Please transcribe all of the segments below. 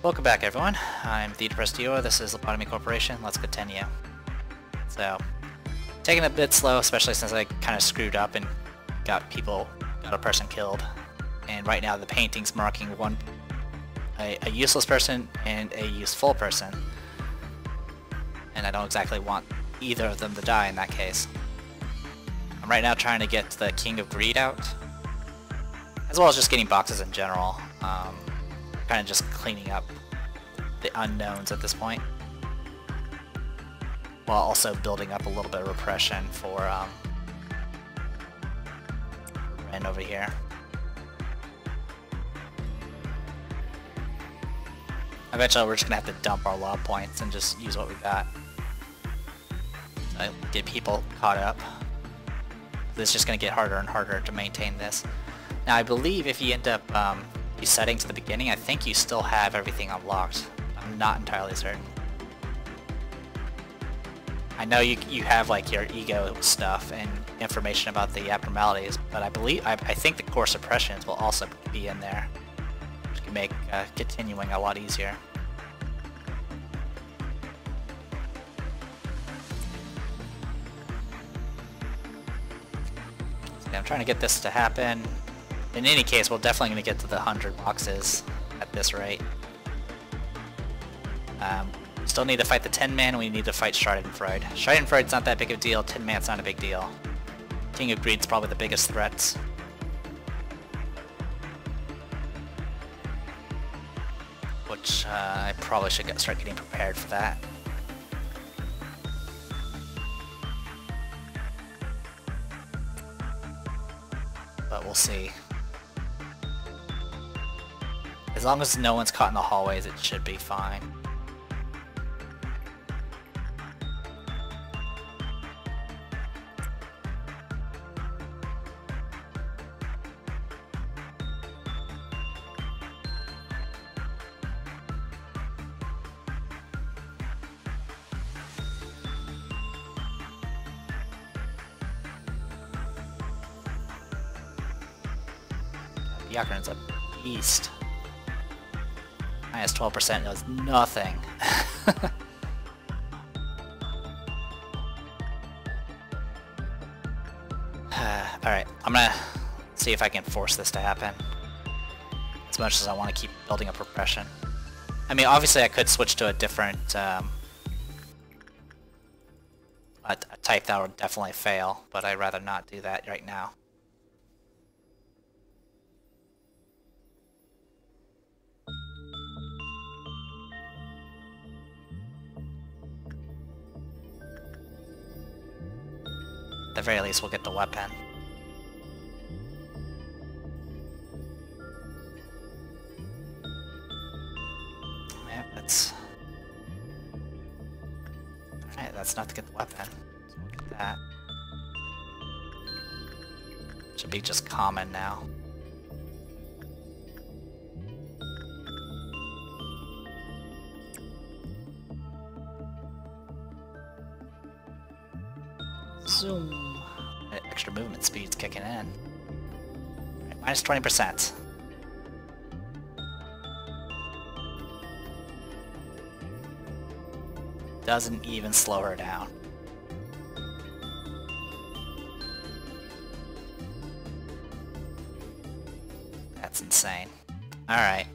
Welcome back, everyone. I'm the Depressed Duo. This is Lobotomy Corporation. Let's continue. So, taking it a bit slow, especially since I kind of screwed up and got a person killed. And right now the painting's marking a useless person and a useful person. And I don't exactly want either of them to die in that case. I'm right now trying to get the King of Greed out, as well as just getting boxes in general. Kind of just cleaning up the unknowns at this point, while also building up a little bit of repression for Ren over here. Eventually we're just gonna have to dump our lob points and just use what we got. Get people caught up. It's just gonna get harder and harder to maintain this. Now I believe if you end up setting to the beginning, I think you still have everything unlocked. I'm not entirely certain. I know you have like your ego stuff and information about the abnormalities, but I think the core suppressions will also be in there, which can make continuing a lot easier. So I'm trying to get this to happen. In any case, we're definitely going to get to the 100 boxes at this rate. Still need to fight the 10-man, we need to fight Schadenfreude. Schadenfreude's not that big of a deal, 10-man's not a big deal. King of Greed's probably the biggest threats. Which I probably should start getting prepared for that. But we'll see. As long as no one's caught in the hallways, it should be fine. Yakern's a beast. Minus 12% does nothing. Alright, I'm gonna see if I can force this to happen. As much as I want to keep building up repression. I mean, obviously I could switch to a different a type that would definitely fail, but I'd rather not do that right now. At the very least, we'll get the weapon. Yep, that's... Alright, that's not to get the weapon. So we'll get that. Should be just common now. Zoom. Extra movement speed's kicking in. Right, minus 20%. Doesn't even slow her down. That's insane. Alright.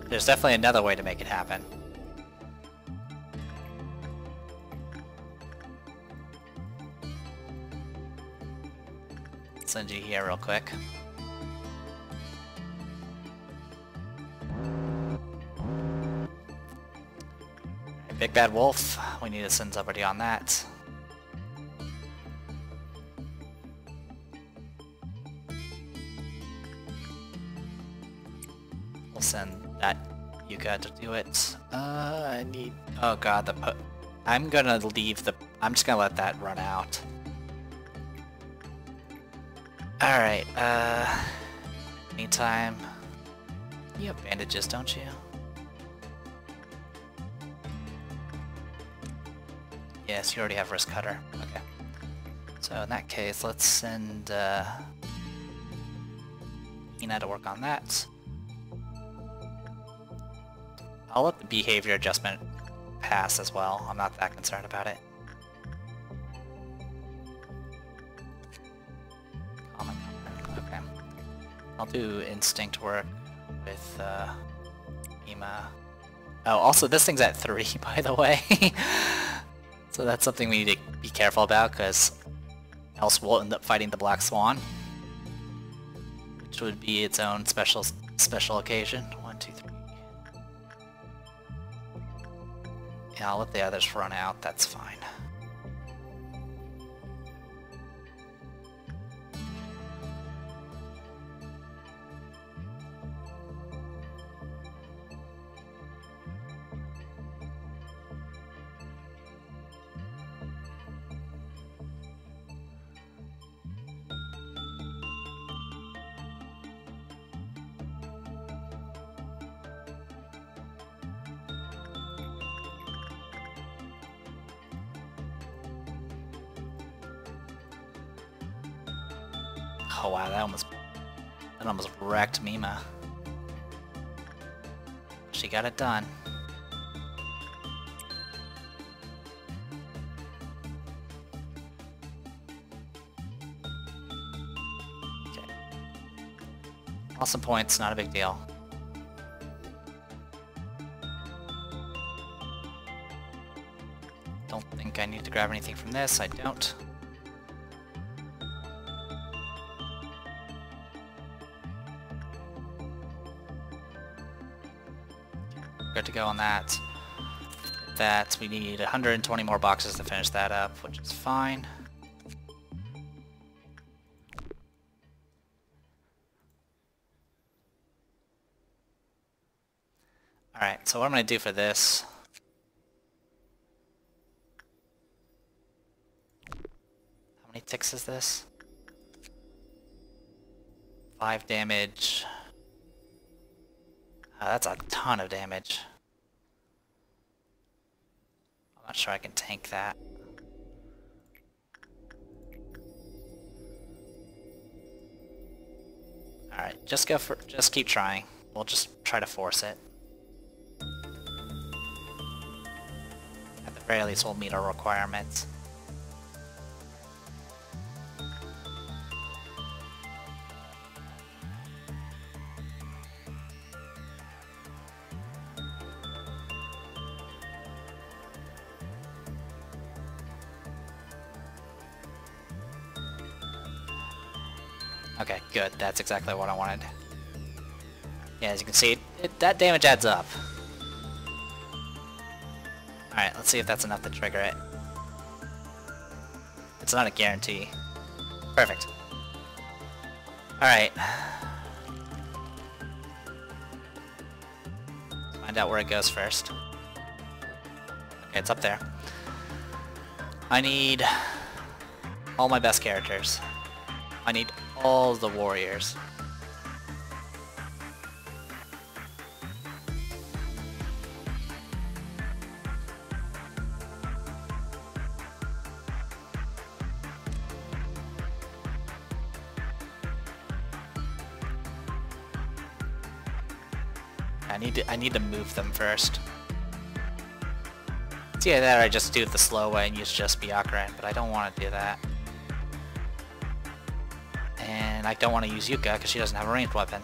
There's definitely another way to make it happen. Send you here real quick. Right, Big Bad Wolf, we need to send somebody on that. We'll send that Yuka to do it. I need... Oh god, I'm gonna leave the... I'm just gonna let that run out. Alright, meantime, you have bandages, don't you? Yes, you already have wrist cutter. Okay. So in that case, let's send Ina to work on that. I'll let the behavior adjustment pass as well. I'm not that concerned about it. Common. Okay. I'll do instinct work with Ima. Oh, also this thing's at 3, by the way. So that's something we need to be careful about, because else we'll end up fighting the Black Swan, which would be its own special occasion. 1, 2, 3. Yeah, I'll let the others run out, that's fine. Oh wow, that almost wrecked Mima. She got it done. Okay. Lost some points, not a big deal. Don't think I need to grab anything from this, I don't. Good to go on that. That we need 120 more boxes to finish that up, which is fine. Alright, so what I'm going to do for this... How many ticks is this? 5 damage. That's a ton of damage. I'm not sure I can tank that. Alright, just keep trying. We'll just try to force it. At the very least, we'll meet our requirements. Okay, good. That's exactly what I wanted. Yeah, as you can see, that damage adds up. Alright, let's see if that's enough to trigger it. It's not a guarantee. Perfect. Alright. Find out where it goes first. Okay, it's up there. I need all my best characters. I need all the warriors. I need to move them first. It's either that or I just do it the slow way and use just Byakuran, but I don't want to do that. And I don't want to use Yuka because she doesn't have a ranged weapon.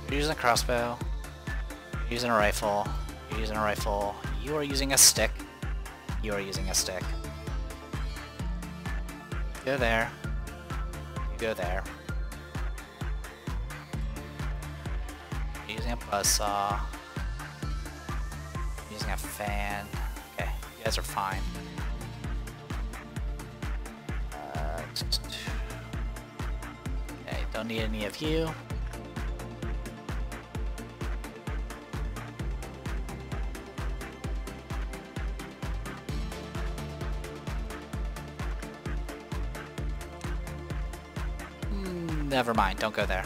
You're using a crossbow, you're using a rifle, you're using a rifle, you are using a stick, you are using a stick. Go there, you go there. You're using a buzzsaw, using a fan. Okay, you guys are fine. Okay, don't need any of you. Never mind, don't go there.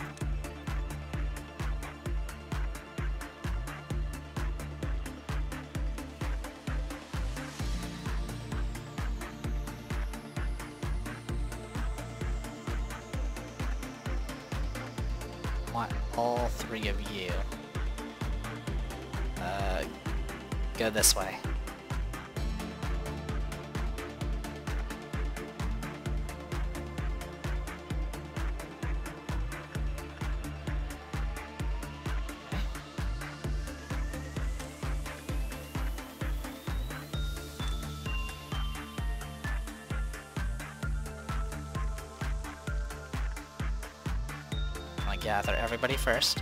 I want all three of you. Go this way. I'm gonna gather everybody first.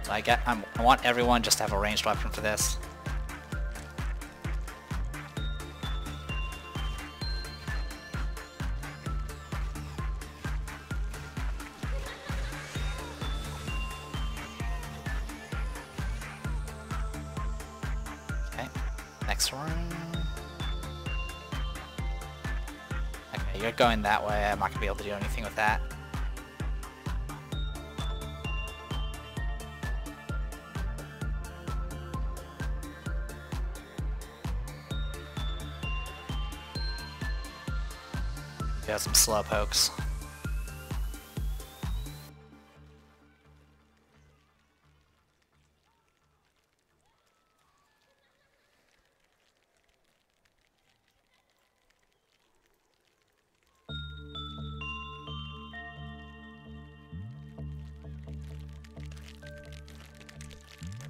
So I want everyone just to have a ranged weapon for this. Okay, next one. Okay, you're going that way. I'm not gonna be able to do anything with that. Got some slow pokes.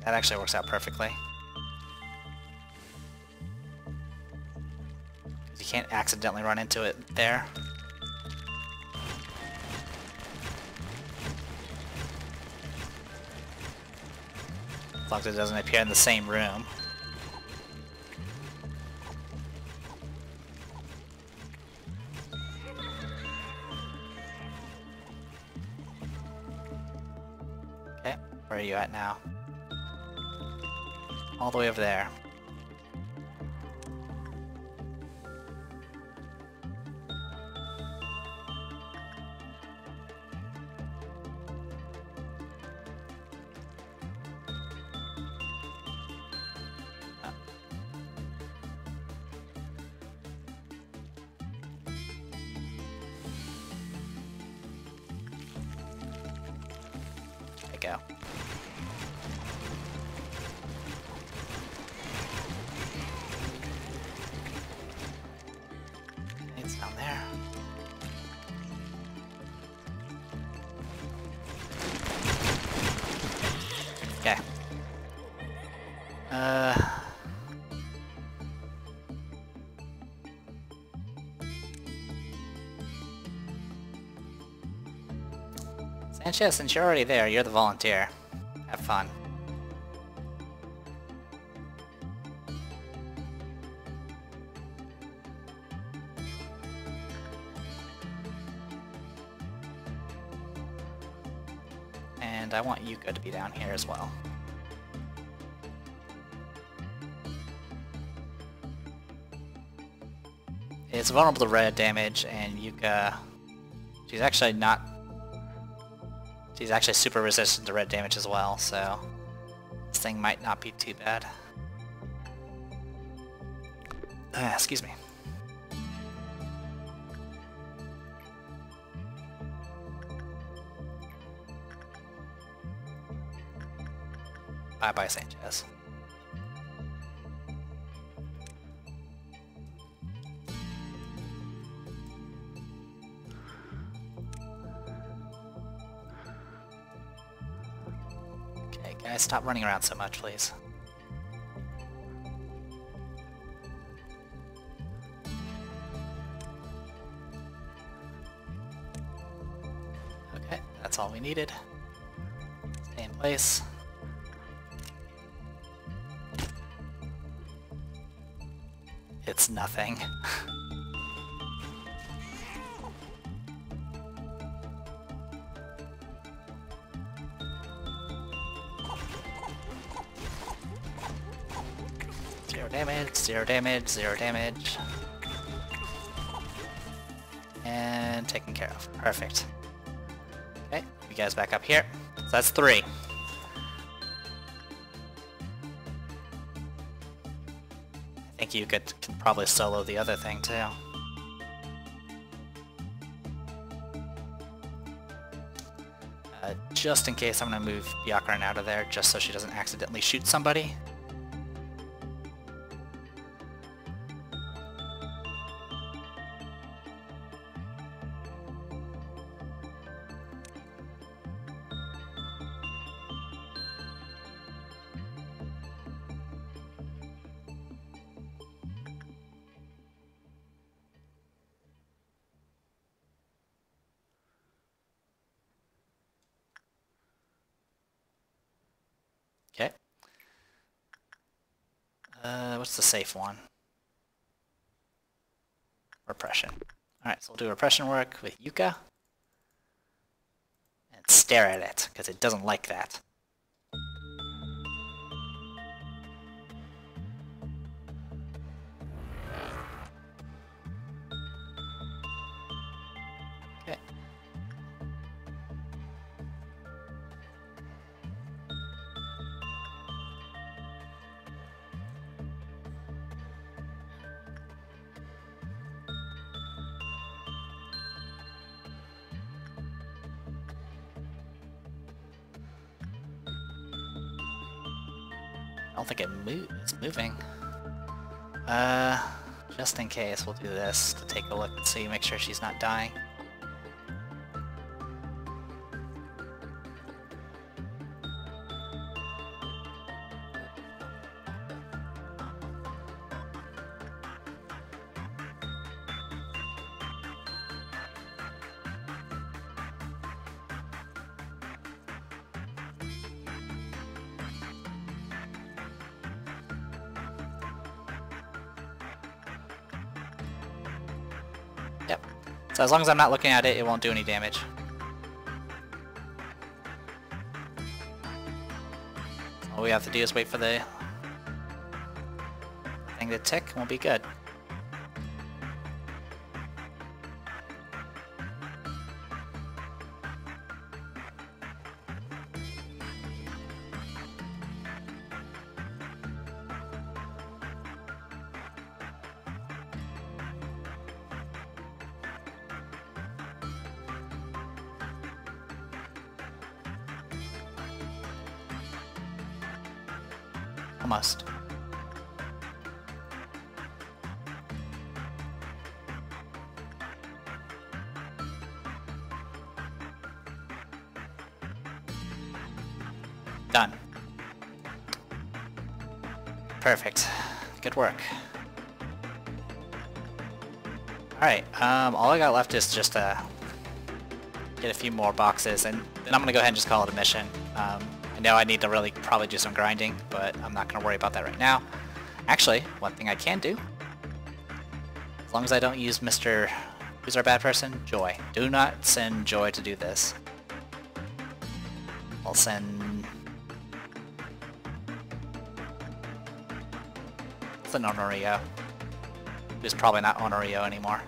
That actually works out perfectly. You can't accidentally run into it there. As long as it doesn't appear in the same room. Okay, where are you at now? All the way over there. Go. It's down there. Okay. Sanchez, since you're already there, you're the volunteer. Have fun. And I want Yuka to be down here as well. It's vulnerable to red damage, and Yuka... She's actually not... She's actually super resistant to red damage as well, so this thing might not be too bad. Excuse me. Bye-bye, Sanchez. Guys, stop running around so much, please. Okay, that's all we needed. Stay in place. It's nothing. Zero damage, zero damage. And taken care of. Perfect. Okay, you guys back up here. So that's 3. I think you can probably solo the other thing too. Just in case, I'm gonna move Byakuran out of there just so she doesn't accidentally shoot somebody. Okay. What's the safe one? Repression. Alright, so we'll do repression work with Yuka. And stare at it, because it doesn't like that. Okay. I don't think it's moving. Just in case, we'll do this to take a look and see, make sure she's not dying. Yep. So as long as I'm not looking at it, it won't do any damage. All we have to do is wait for the thing to tick, and we'll be good. Almost. Done. Perfect. Good work. Alright, all I got left is just get a few more boxes, and then I'm gonna go ahead and just call it a mission. I know I need to really probably do some grinding, but I'm not going to worry about that right now. Actually, one thing I can do, as long as I don't use Mr. Who's our bad person? Joy. Do not send Joy to do this. I'll send Honorio, who's probably not Honorio anymore.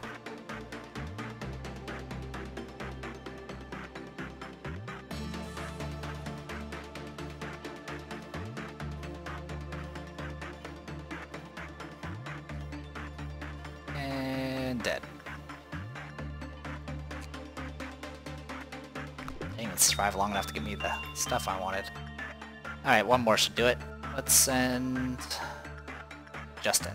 Dead. Didn't even survive long enough to give me the stuff I wanted. Alright, one more should do it. Let's send Justin.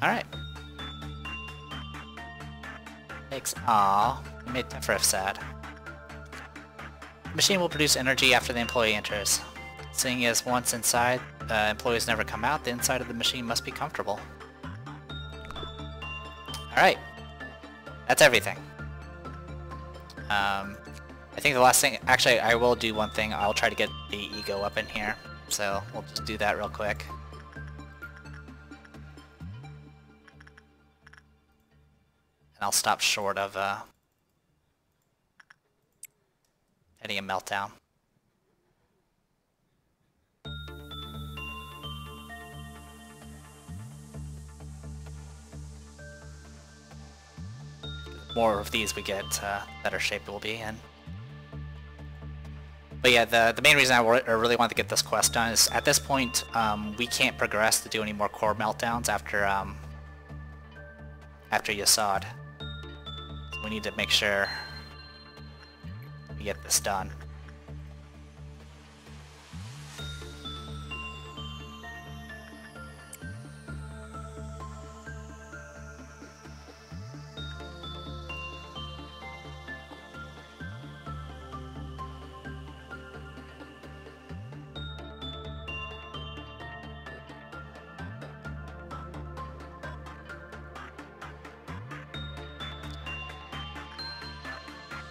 Alright. Makes made Tefrif sad. The machine will produce energy after the employee enters. Seeing as once inside, employees never come out, the inside of the machine must be comfortable. Alright. That's everything. I think the last thing, actually I will do one thing, I'll try to get the ego up in here. So we'll just do that real quick. I'll stop short of hitting a meltdown. more of these we get, better shape we'll be in. But yeah, the main reason I really want to get this quest done is at this point, we can't progress to do any more core meltdowns after Yasad. So we need to make sure we get this done.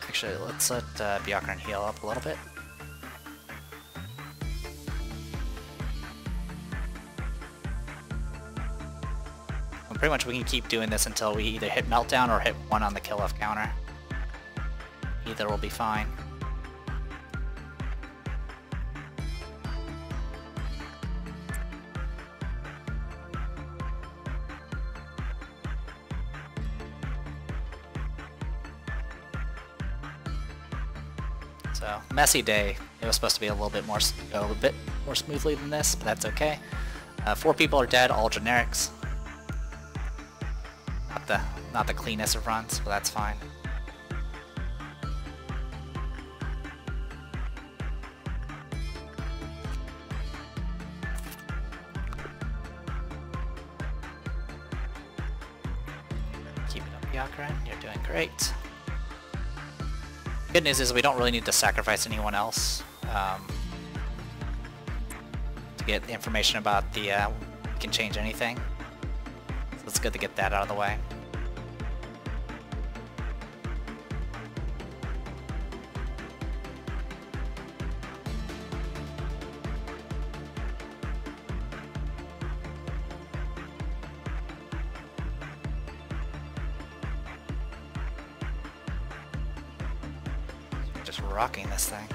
Actually, let's let Byakuran heal up a little bit. And pretty much we can keep doing this until we either hit Meltdown or hit 1 on the kill off counter. Either will be fine. So, messy day. It was supposed to be a little bit more smoothly than this, but that's okay. 4 people are dead, all generics. Not the cleanest of runs, but that's fine. Keep it up, Byakuran. You're doing great. Good news is we don't really need to sacrifice anyone else to get information about the we can change anything. So it's good to get that out of the way. Just rocking this thing.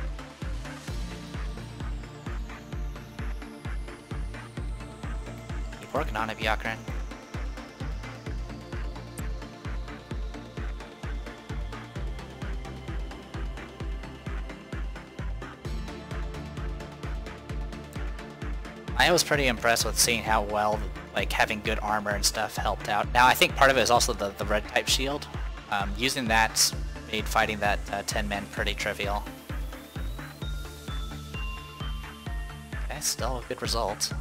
Keep working on it, Byakuran. I was pretty impressed with seeing how well, like, having good armor and stuff helped out. Now, I think part of it is also the red type shield. Using that made fighting that 10 men pretty trivial. Okay, still a good result.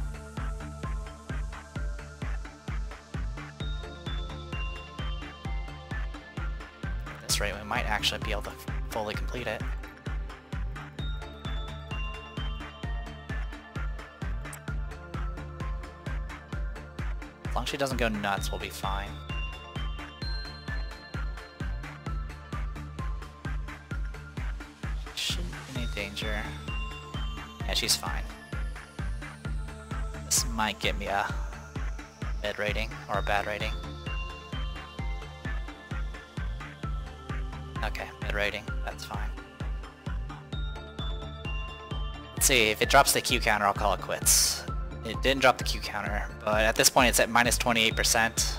At this rate, we might actually be able to fully complete it. As long as she doesn't go nuts, we'll be fine. Danger. Yeah, she's fine. This might get me a mid rating or a bad rating. Okay, mid rating. That's fine. Let's see, if it drops the Q counter, I'll call it quits. It didn't drop the Q counter, but at this point it's at minus 28%.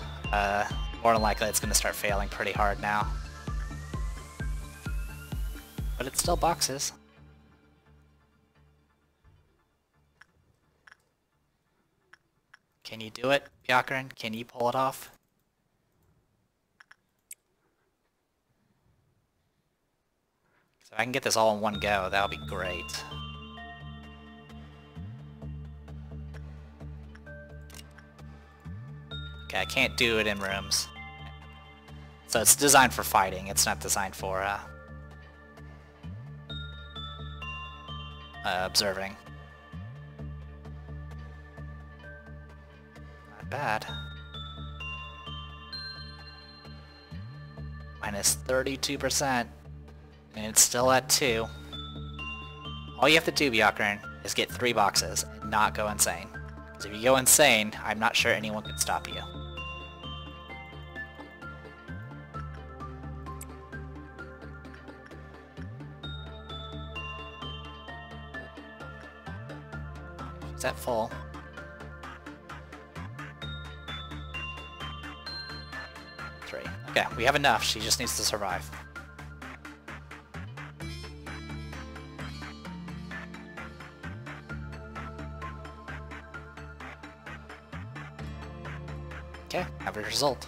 More than likely it's going to start failing pretty hard now. But it still boxes. Can you do it, Byakuran? Can you pull it off? So if I can get this all in one go, that'll be great. Okay, I can't do it in rooms. So it's designed for fighting, it's not designed for observing. Bad. Minus 32%. And it's still at 2. All you have to do, Byakuran, is get 3 boxes and not go insane. Because if you go insane, I'm not sure anyone can stop you. She's at full. 3. Okay, we have enough. She just needs to survive. Okay, average result.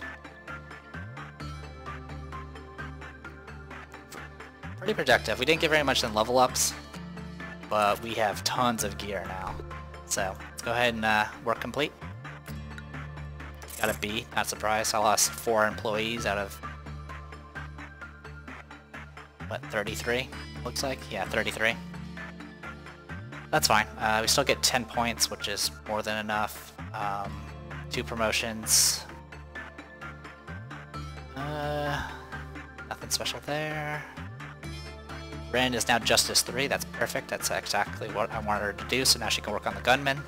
Pretty productive. We didn't get very much in level ups, but we have tons of gear now. So let's go ahead and work complete. Got a B, not surprised. I lost 4 employees out of, what, 33? Looks like? Yeah, 33. That's fine. We still get 10 points, which is more than enough. 2 promotions. Nothing special there. Ren is now Justice 3, that's perfect. That's exactly what I wanted her to do, so now she can work on the gunman.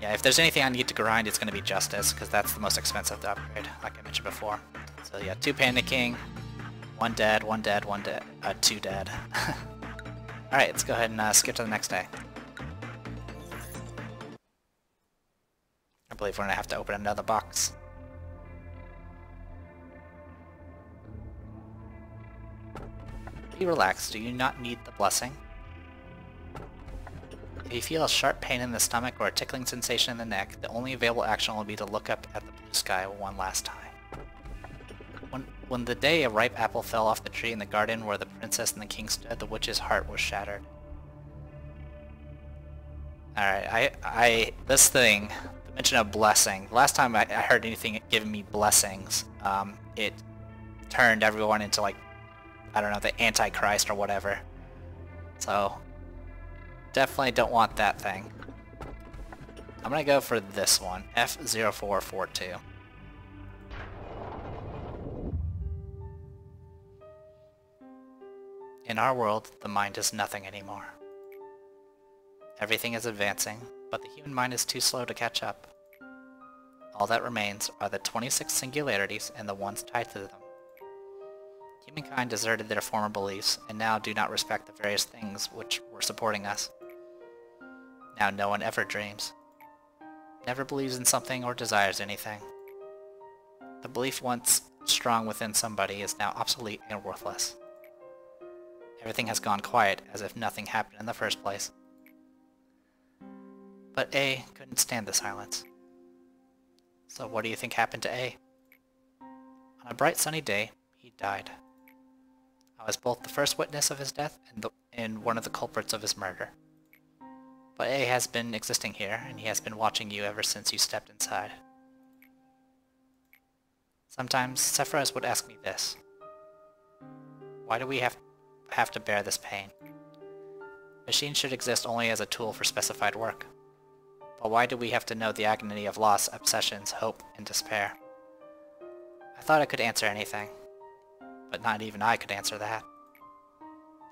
Yeah, if there's anything I need to grind, it's going to be Justice, because that's the most expensive to upgrade, like I mentioned before. So yeah, 2 panicking, 1 dead, 1 dead, 1 dead, 2 dead. Alright, let's go ahead and skip to the next day. I believe we're going to have to open another box. Be relaxed, do you not need the blessing? If you feel a sharp pain in the stomach or a tickling sensation in the neck, the only available action will be to look up at the blue sky one last time. When the day a ripe apple fell off the tree in the garden where the princess and the king stood, the witch's heart was shattered. Alright, this thing, the mention of blessing, the last time I heard anything giving me blessings, it turned everyone into like, I don't know, the Antichrist or whatever. So, definitely don't want that thing. I'm gonna go for this one, F0442. In our world, the mind is nothing anymore. Everything is advancing, but the human mind is too slow to catch up. All that remains are the 26 singularities and the ones tied to them. Humankind deserted their former beliefs, and now do not respect the various things which were supporting us. Now no one ever dreams, never believes in something or desires anything. The belief once strong within somebody is now obsolete and worthless. Everything has gone quiet, as if nothing happened in the first place. But A couldn't stand the silence. So what do you think happened to A? On a bright sunny day, he died. I was both the first witness of his death and one of the culprits of his murder. But A has been existing here, and he has been watching you ever since you stepped inside. Sometimes Sephiroth would ask me this. Why do we have to bear this pain? Machines should exist only as a tool for specified work. But why do we have to know the agony of loss, obsessions, hope, and despair? I thought I could answer anything. But not even I could answer that.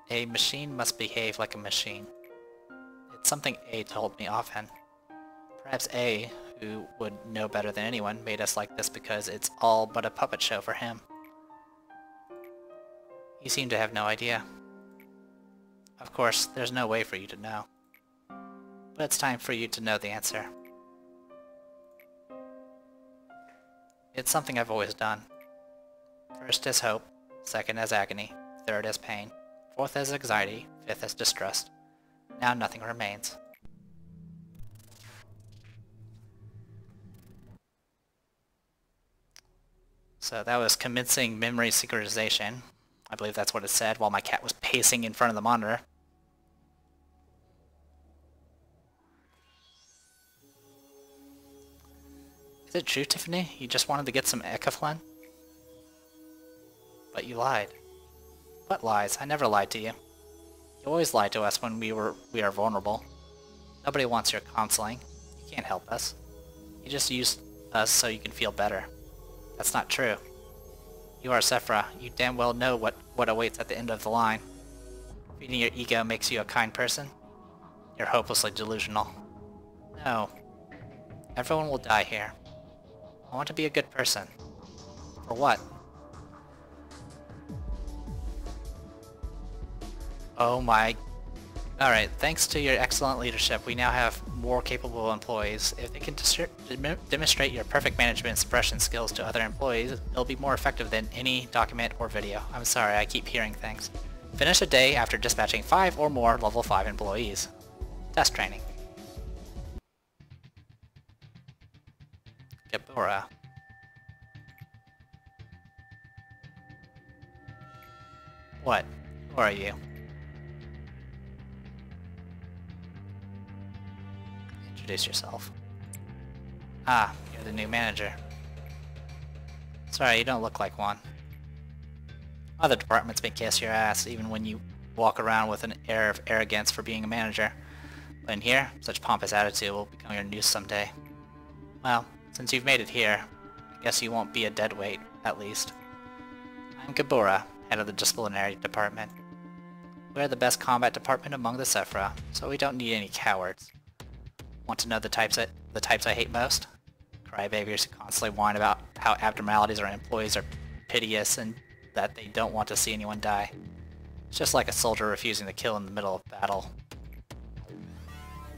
A machine must behave like a machine. It's something A told me often. Perhaps A, who would know better than anyone, made us like this because it's all but a puppet show for him. You seem to have no idea. Of course, there's no way for you to know. But it's time for you to know the answer. It's something I've always done. First as hope, second as agony, third as pain, fourth as anxiety, fifth as distrust. Now nothing remains. So that was commencing memory synchronization. I believe that's what it said while my cat was pacing in front of the monitor. Is it true, Tiffany? You just wanted to get some Ecaflin? But you lied. What lies? I never lied to you. You always lie to us when we are vulnerable. Nobody wants your counseling. You can't help us. You just use us so you can feel better. That's not true. You are Sephiroth. You damn well know what awaits at the end of the line. Feeding your ego makes you a kind person? You're hopelessly delusional. No. Everyone will die here. I want to be a good person. For what? Oh my Alright, thanks to your excellent leadership, we now have more capable employees. If they can demonstrate your perfect management and suppression skills to other employees, it'll be more effective than any document or video. I'm sorry, I keep hearing things. Finish a day after dispatching 5 or more level 5 employees. Test training. Gebura. What? Who are you? Introduce yourself. Ah, you're the new manager. Sorry, you don't look like one. Other departments may kiss your ass even when you walk around with an air of arrogance for being a manager. But in here, such pompous attitude will become your news someday. Well, since you've made it here, I guess you won't be a deadweight, at least. I'm Gebura, head of the Disciplinary department. We're the best combat department among the Sephra, so we don't need any cowards. Want to know the types I hate most? Crybabies who constantly whine about how abnormalities or employees are piteous and that they don't want to see anyone die. It's just like a soldier refusing to kill in the middle of battle.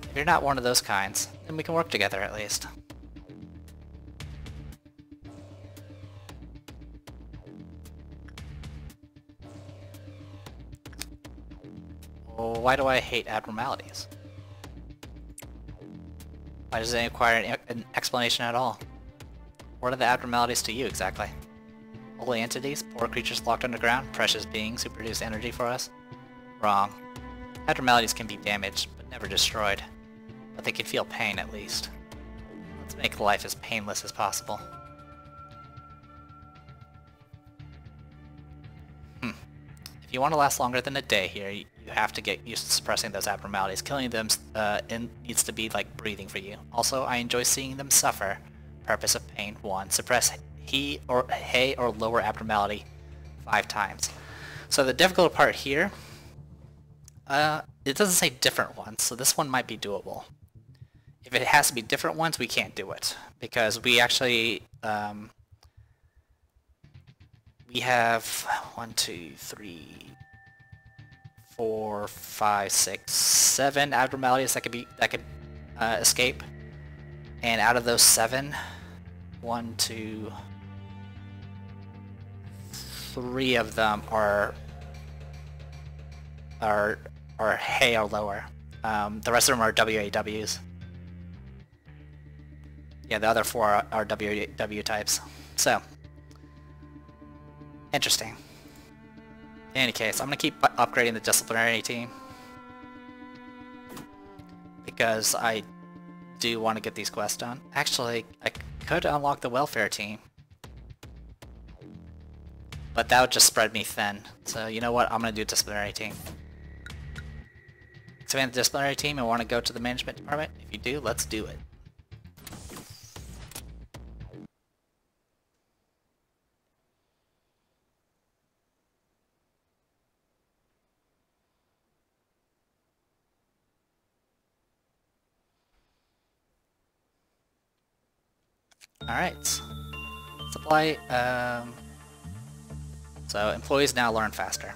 If you're not one of those kinds, then we can work together at least. Well, why do I hate abnormalities? Why does it require an explanation at all? What are the abnormalities to you exactly? Holy entities? Poor creatures locked underground? Precious beings who produce energy for us? Wrong. Abnormalities can be damaged, but never destroyed. But they can feel pain at least. Let's make life as painless as possible. If you want to last longer than a day here, you have to get used to suppressing those abnormalities. Killing them needs to be like breathing for you. Also, I enjoy seeing them suffer. Purpose of pain 1. Suppress he or lower abnormality 5 times. So the difficult part here, it doesn't say different ones, so this one might be doable. If it has to be different ones, we can't do it, because we actually, we have 1, 2, 3, 4, 5, 6, 7 abnormalities that could escape, and out of those 7, 1, 2, 3 of them are hay or lower. The rest of them are WAWs. Yeah, the other 4 are WW types. So, interesting. In any case, I'm going to keep upgrading the disciplinary team, because I do want to get these quests done. Actually, I could unlock the welfare team, but that would just spread me thin. So you know what, I'm going to do disciplinary team. Expand the disciplinary team and want to go to the management department? If you do, let's do it. Alright. Supply, so employees now learn faster.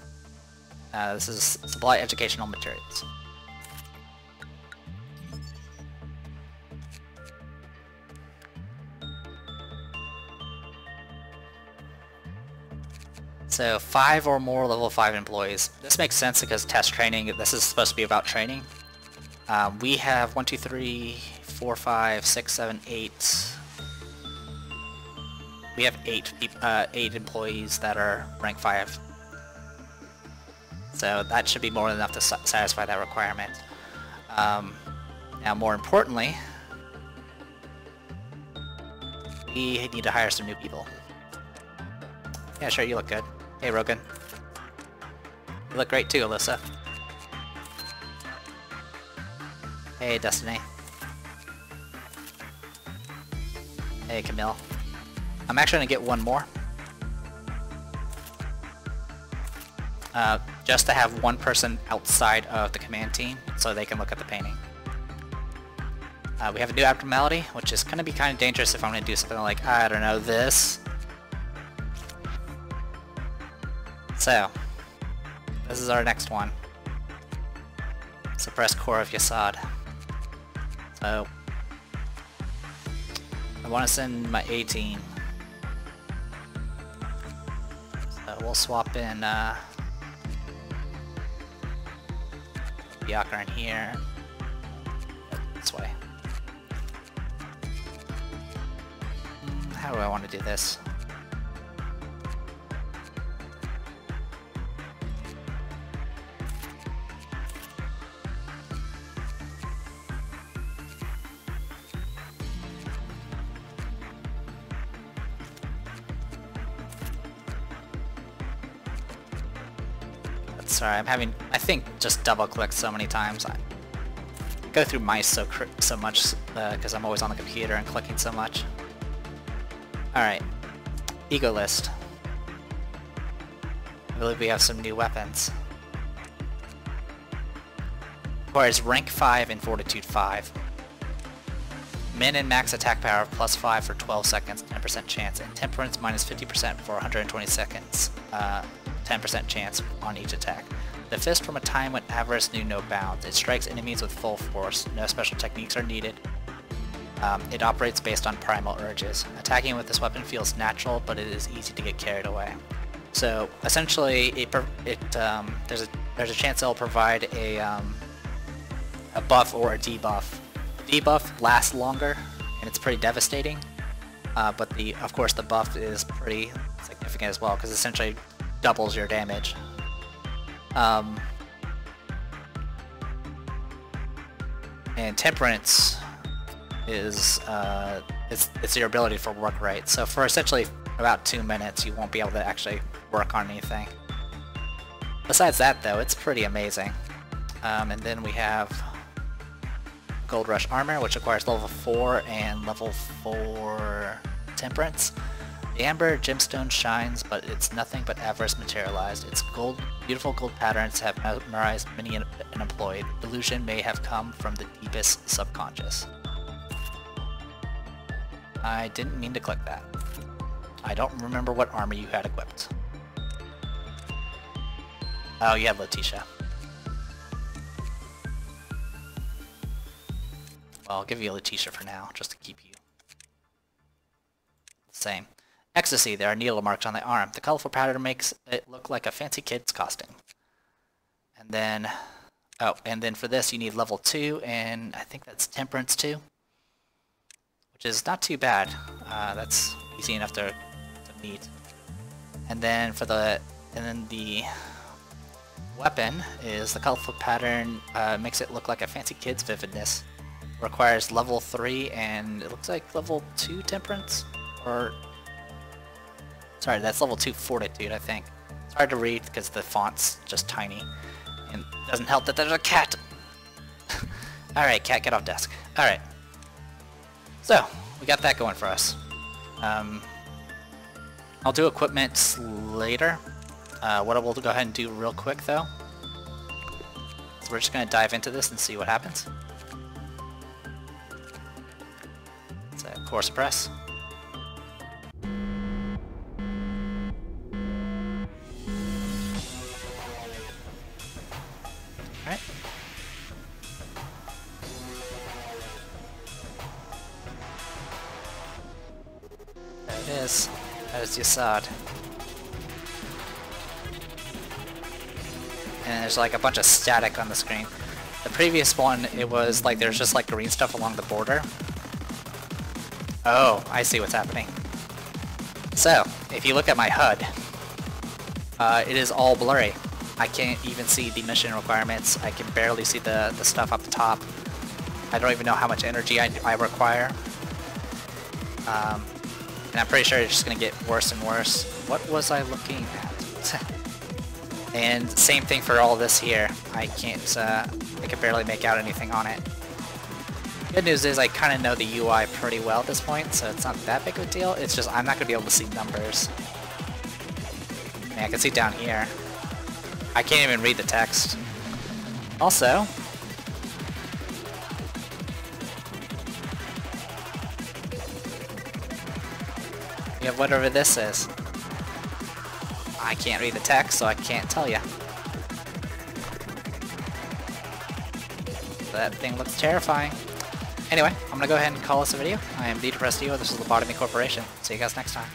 This is supply educational materials. So 5 or more level 5 employees. This makes sense because test training, this is supposed to be about training. We have 1, 2, 3, 4, 5, 6, 7, 8. We have 8 employees that are rank 5. So that should be more than enough to satisfy that requirement. Now more importantly, we need to hire some new people. Yeah, sure, you look good. Hey, Rogan. You look great too, Alyssa. Hey, Destiny. Hey, Camille. I'm actually going to get one more. Just to have one person outside of the command team so they can look at the painting. We have a new abnormality, which is going to be kind of dangerous if I'm going to do something like, I don't know, this. So, this is our next one. suppress core of Yasad. So I want to send my 18. So we'll swap in Yaker in here. This way. How do I want to do this? Sorry, I think just double click so many times. I go through mice so much because I'm always on the computer and clicking so much. Alright, ego list. I believe we have some new weapons. Requires rank 5 and fortitude 5. Min and max attack power plus 5 for 12 seconds, 10% chance, and temperance minus 50% for 120 seconds. 10% chance on each attack. The fist from a time when avarice knew no bounds. It strikes enemies with full force. No special techniques are needed. It operates based on primal urges. Attacking with this weapon feels natural, but it is easy to get carried away. So essentially, there's a chance it'll provide a buff or a debuff. The debuff lasts longer, and it's pretty devastating. But of course the buff is pretty significant as well, because essentially doubles your damage. And temperance is it's your ability for work rate. So for essentially about 2 minutes you won't be able to actually work on anything. Besides that though, it's pretty amazing. And then we have Gold Rush Armor, which requires level 4 and level 4 temperance. The amber gemstone shines, but it's nothing but avarice materialized. Its beautiful gold patterns have memorized many an employed. Illusion may have come from the deepest subconscious. I didn't mean to click that. I don't remember what armor you had equipped. Oh, you had Letitia. Well, I'll give you a Letitia for now, just to keep you the same. Ecstasy, there are needle marks on the arm. The colorful pattern makes it look like a fancy kid's costume. And then, and then for this you need level 2, and I think that's Temperance 2. Which is not too bad. That's easy enough to meet. And then the weapon is the colorful pattern makes it look like a fancy kid's vividness. Requires level 3 and it looks like level 2 Temperance? Or sorry, that's level 2 Fortitude, I think. It's hard to read because the font's just tiny. And it doesn't help that there's a cat! Alright, cat, get off desk. Alright. So, we got that going for us. I'll do equipment later. What I will go ahead and do real quick though, so we're just going to dive into this and see what happens. So, core suppress. Alright. There it is. That is Yasad. And there's like a bunch of static on the screen. The previous one, it was like there's just like green stuff along the border. Oh, I see what's happening. So, if you look at my HUD, it is all blurry. I can't even see the mission requirements. I can barely see the stuff up the top. I don't even know how much energy I require. And I'm pretty sure it's just going to get worse and worse. What was I looking at? And same thing for all this here. I can barely make out anything on it. Good news is I kind of know the UI pretty well at this point, so it's not that big of a deal. It's just I'm not going to be able to see numbers. I can see down here. I can't even read the text. Also, you have whatever this is. I can't read the text, so I can't tell you. That thing looks terrifying. Anyway, I'm gonna go ahead and call this a video. I am the Depressed Ego. This is Lobotomy Corporation. See you guys next time.